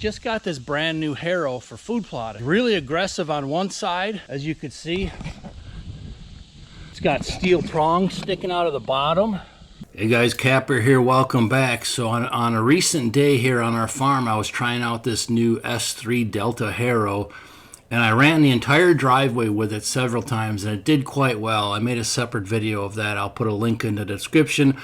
just got this brand new harrow for food plotting. Really aggressive on one side, as you can see. It's got steel prongs sticking out of the bottom. Hey guys, Kapper here, welcome back. So on a recent day here on our farm, I was trying out this new S3 Delta harrow, and I ran the entire driveway with it several times, and it did quite well. I made a separate video of that. I'll put a link in the description.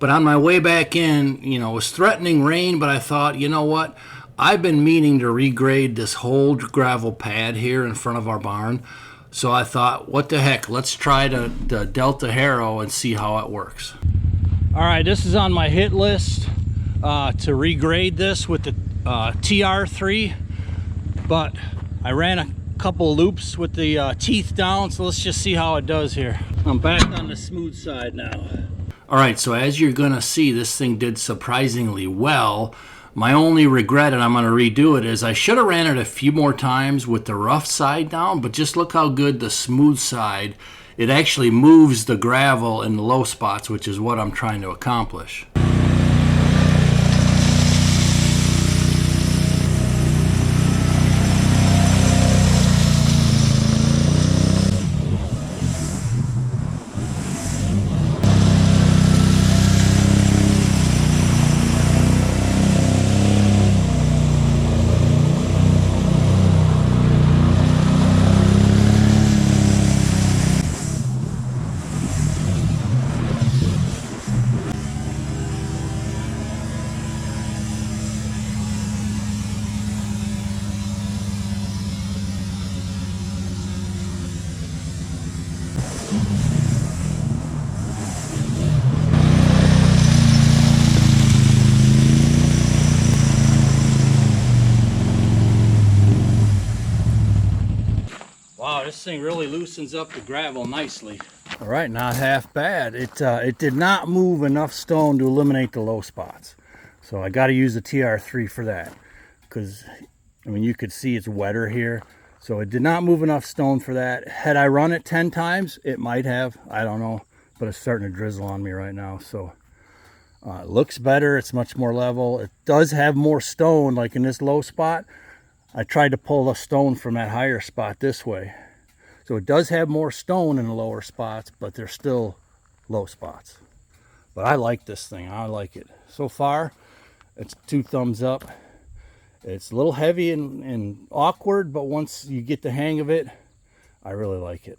But on my way back in, you know, it was threatening rain, but I thought, you know what? I've been meaning to regrade this whole gravel pad here in front of our barn. So I thought, what the heck? Let's try the Delta harrow and see how it works. All right, this is on my hit list to regrade this with the TR3. But I ran a couple loops with the teeth down, so let's just see how it does here. I'm back on the smooth side now. All right, so as you're gonna see, this thing did surprisingly well. My only regret, and I'm gonna redo it, is I should have ran it a few more times with the rough side down, but just look how good the smooth side, it actually moves the gravel in the low spots, which is what I'm trying to accomplish. Wow, this thing really loosens up the gravel nicely. All right, not half bad. It did not move enough stone to eliminate the low spots. So I got to use the TR3 for that. Because, I mean, you could see it's wetter here. So it did not move enough stone for that. Had I run it 10 times, it might have. I don't know. But it's starting to drizzle on me right now. So it looks better. It's much more level. It does have more stone, like in this low spot. I tried to pull the stone from that higher spot this way. So it does have more stone in the lower spots, but they're still low spots. But I like this thing. I like it. So far, it's 2 thumbs up. It's a little heavy and awkward, but once you get the hang of it, I really like it.